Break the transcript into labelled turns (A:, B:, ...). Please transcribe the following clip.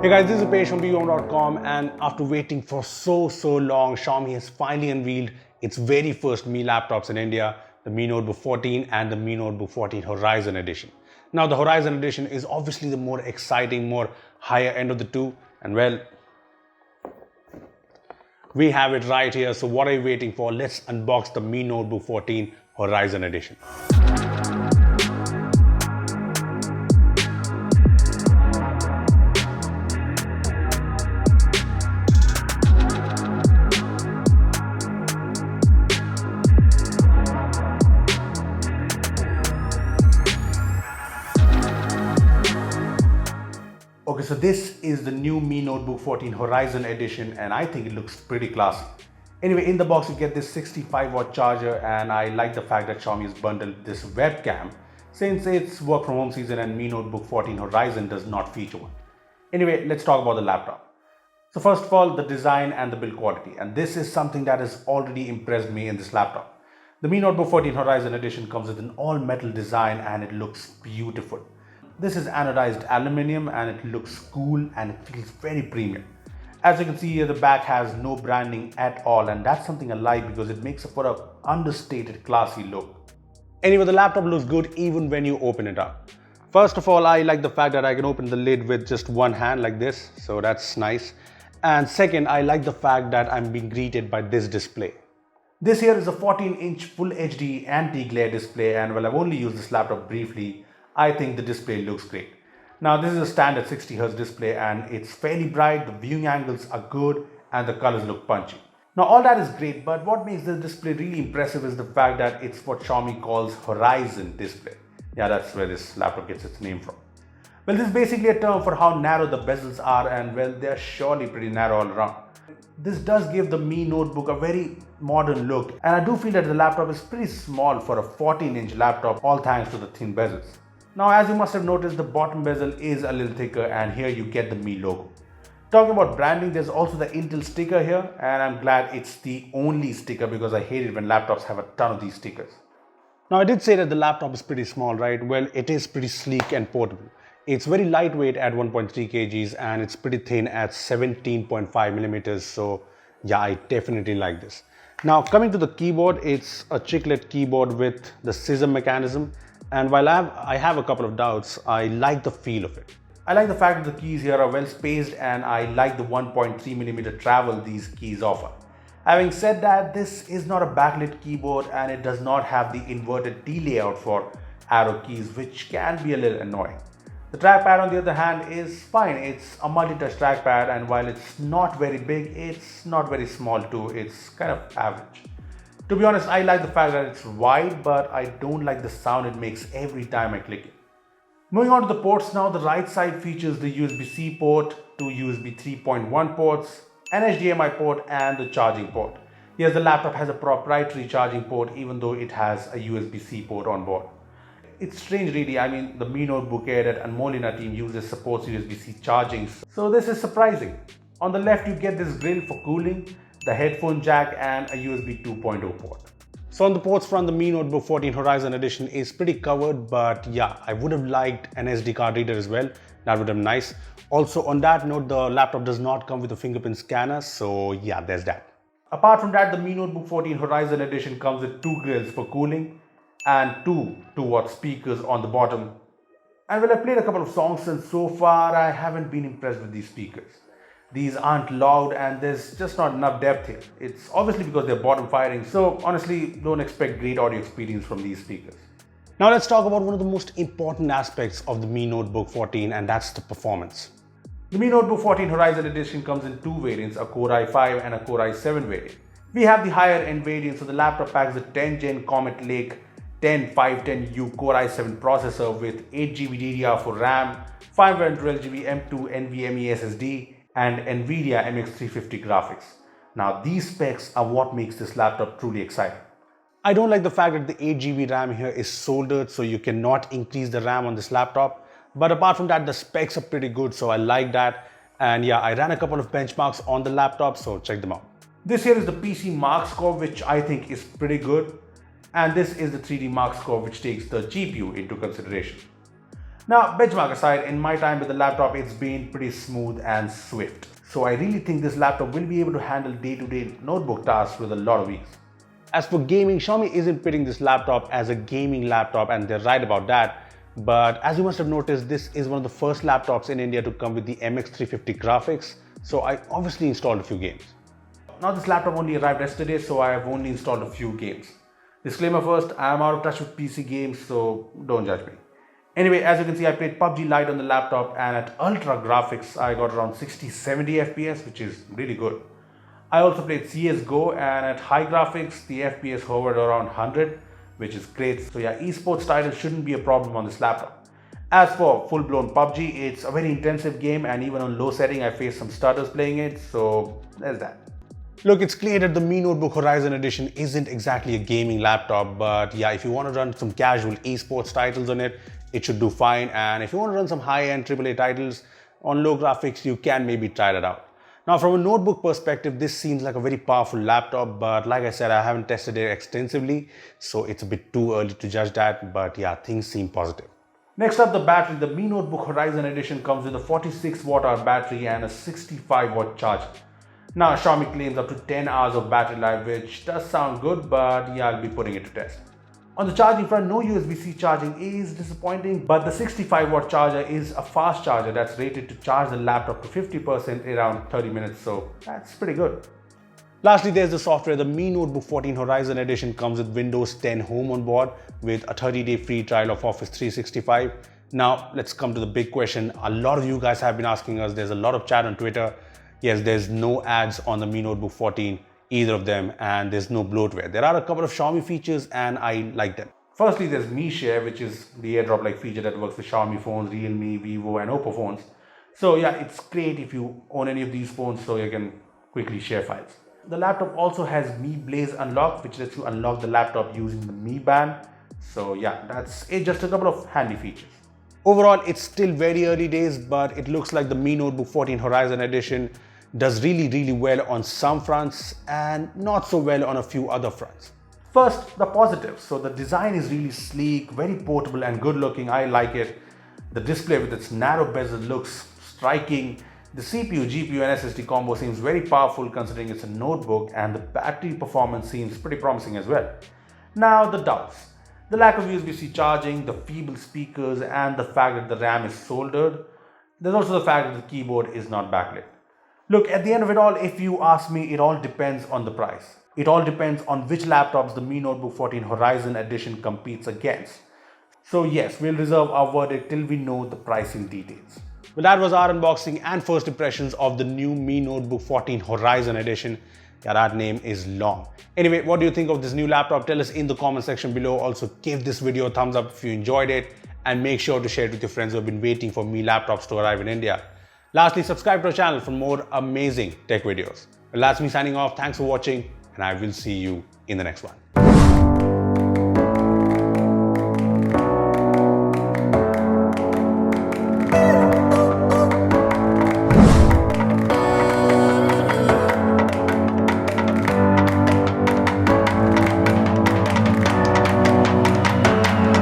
A: Hey guys, this is Page from Beebom.com, and after waiting for so long, Xiaomi has finally unveiled its very first Mi laptops in India, the Mi NoteBook 14 and the Mi NoteBook 14 Horizon Edition. Now the Horizon Edition is obviously the more exciting, more higher end of the two, and well, we have it right here. So what are you waiting for? Let's unbox the Mi NoteBook 14 Horizon Edition. Okay, so this is the new Mi NoteBook 14 Horizon Edition, and I think it looks pretty classy. Anyway, in the box you get this 65-watt charger, and I like the fact that Xiaomi has bundled this webcam since it's work from home season and Mi NoteBook 14 Horizon does not feature one. Anyway, let's talk about the laptop. So first of all, the design and the build quality, and this is something that has already impressed me in this laptop. The Mi NoteBook 14 Horizon Edition comes with an all-metal design and it looks beautiful. This is anodized aluminium and it looks cool and it feels very premium. As you can see here, the back has no branding at all, and that's something I like because it makes for an understated, classy look. Anyway, the laptop looks good even when you open it up. First of all, I like the fact that I can open the lid with just one hand like this, so that's nice. And second, I like the fact that I'm being greeted by this display. This here is a 14-inch Full HD anti-glare display, and while I've only used this laptop briefly, I think the display looks great. Now this is a standard 60Hz display and it's fairly bright, the viewing angles are good and the colors look punchy. Now all that is great, but what makes this display really impressive is the fact that it's what Xiaomi calls Horizon display. Yeah, that's where this laptop gets its name from. Well, this is basically a term for how narrow the bezels are, and well, they're surely pretty narrow all around. This does give the Mi NoteBook a very modern look, and I do feel that the laptop is pretty small for a 14-inch laptop, all thanks to the thin bezels. Now, as you must have noticed, the bottom bezel is a little thicker, and here you get the Mi logo. Talking about branding, there's also the Intel sticker here, and I'm glad it's the only sticker because I hate it when laptops have a ton of these stickers. Now, I did say that the laptop is pretty small, right? Well, it is pretty sleek and portable. It's very lightweight at 1.3 kgs and it's pretty thin at 17.5 millimeters. So yeah, I definitely like this. Now, coming to the keyboard, it's a chiclet keyboard with the scissor mechanism. And while I have a couple of doubts, I like the feel of it. I like the fact that the keys here are well spaced, and I like the 1.3mm travel these keys offer. Having said that, this is not a backlit keyboard and it does not have the inverted T layout for arrow keys, which can be a little annoying. The trackpad on the other hand is fine. It's a multi-touch trackpad, and while it's not very big, it's not very small too. It's kind of average. To be honest, I like the fact that it's wide, but I don't like the sound it makes every time I click it. Moving on to the ports now, the right side features the USB-C port, two USB 3.1 ports, an HDMI port and the charging port. Yes, the laptop has a proprietary charging port even though it has a USB-C port on board. It's strange really, I mean the Mi NoteBook Air that Anmolina team uses supports USB-C charging, so this is surprising. On the left you get this grill for cooling, the headphone jack and a USB 2.0 port. So on the ports front, the Mi NoteBook 14 Horizon Edition is pretty covered, but yeah, I would have liked an SD card reader as well. That would have been nice. Also on that note, the laptop does not come with a fingerprint scanner, so yeah, there's that. Apart from that, the Mi NoteBook 14 Horizon Edition comes with two grills for cooling and two 2-watt speakers on the bottom. And well, I played a couple of songs and so far I haven't been impressed with these speakers. These aren't loud and there's just not enough depth here. It's obviously because they're bottom firing, so honestly don't expect great audio experience from these speakers. Now let's talk about one of the most important aspects of the Mi NoteBook 14, and that's the performance. The Mi NoteBook 14 Horizon Edition comes in two variants, a Core i5 and a Core i7 variant. We have the higher end variant, so the laptop packs the 10th Gen Comet Lake 10510U Core i7 processor with 8GB DDR4 RAM, 512GB M2 NVMe SSD, and NVIDIA MX350 graphics. Now these specs are what makes this laptop truly exciting. I don't like the fact that the 8GB RAM here is soldered, so you cannot increase the RAM on this laptop. But apart from that, the specs are pretty good, so I like that. And yeah, I ran a couple of benchmarks on the laptop, so check them out. This here is the PC Mark score, which I think is pretty good. And this is the 3D Mark score, which takes the GPU into consideration. Now, benchmark aside, in my time with the laptop, it's been pretty smooth and swift. So I really think this laptop will be able to handle day-to-day notebook tasks with a lot of ease. As for gaming, Xiaomi isn't pitting this laptop as a gaming laptop, and they're right about that. But as you must have noticed, this is one of the first laptops in India to come with the MX350 graphics. So I obviously installed a few games. Now this laptop only arrived yesterday, so I have only installed a few games. Disclaimer first, I am out of touch with PC games, so don't judge me. Anyway, as you can see, I played PUBG Lite on the laptop, and at ultra graphics, I got around 60-70 FPS, which is really good. I also played CSGO, and at high graphics, the FPS hovered around 100, which is great. So yeah, esports titles shouldn't be a problem on this laptop. As for full-blown PUBG, it's a very intensive game, and even on low setting, I faced some stutters playing it, so there's that. Look, it's clear that the Mi Notebook Horizon Edition isn't exactly a gaming laptop, but yeah, if you want to run some casual esports titles on it, it should do fine. And if you want to run some high-end AAA titles on low graphics, you can maybe try that out. Now, from a notebook perspective, this seems like a very powerful laptop, but like I said, I haven't tested it extensively, so it's a bit too early to judge that, but yeah, things seem positive. Next up, the battery. The Mi Notebook Horizon Edition comes with a 46 watt-hour battery and a 65 watt charger. Now, Xiaomi claims up to 10 hours of battery life, which does sound good, but yeah, I'll be putting it to test. On the charging front, no USB-C charging is disappointing, but the 65 watt charger is a fast charger that's rated to charge the laptop to 50% around 30 minutes, so that's pretty good. Lastly, there's the software. The Mi Notebook 14 Horizon Edition comes with Windows 10 Home on board with a 30-day free trial of Office 365. Now, let's come to the big question. A lot of you guys have been asking us, there's a lot of chat on Twitter. Yes, there's no ads on the Mi Notebook 14, either of them, and there's no bloatware. There are a couple of Xiaomi features, and I like them. Firstly, there's Mi Share, which is the airdrop-like feature that works with Xiaomi phones, Realme, Vivo, and Oppo phones. So yeah, it's great if you own any of these phones, so you can quickly share files. The laptop also has Mi Blaze Unlock, which lets you unlock the laptop using the Mi Band. So yeah, that's it, just a couple of handy features. Overall, it's still very early days, but it looks like the Mi Notebook 14 Horizon Edition does really well on some fronts and not so well on a few other fronts. First, the positives. So the design is really sleek, very portable and good looking. I like it. The display with its narrow bezel looks striking. The CPU, GPU and SSD combo seems very powerful considering it's a notebook, and the battery performance seems pretty promising as well. Now the doubts. The lack of USB-C charging, the feeble speakers, and the fact that the RAM is soldered. There's also the fact that the keyboard is not backlit. Look, at the end of it all, if you ask me, it all depends on the price. It all depends on which laptops the Mi Notebook 14 Horizon Edition competes against. So yes, we'll reserve our verdict till we know the pricing details. Well, that was our unboxing and first impressions of the new Mi Notebook 14 Horizon Edition. Yeah, that name is long. Anyway, what do you think of this new laptop? Tell us in the comment section below. Also, give this video a thumbs up if you enjoyed it, and make sure to share it with your friends who have been waiting for Mi laptops to arrive in India. Lastly, subscribe to our channel for more amazing tech videos. Well, that's me signing off. Thanks for watching, and I will see you in the next one.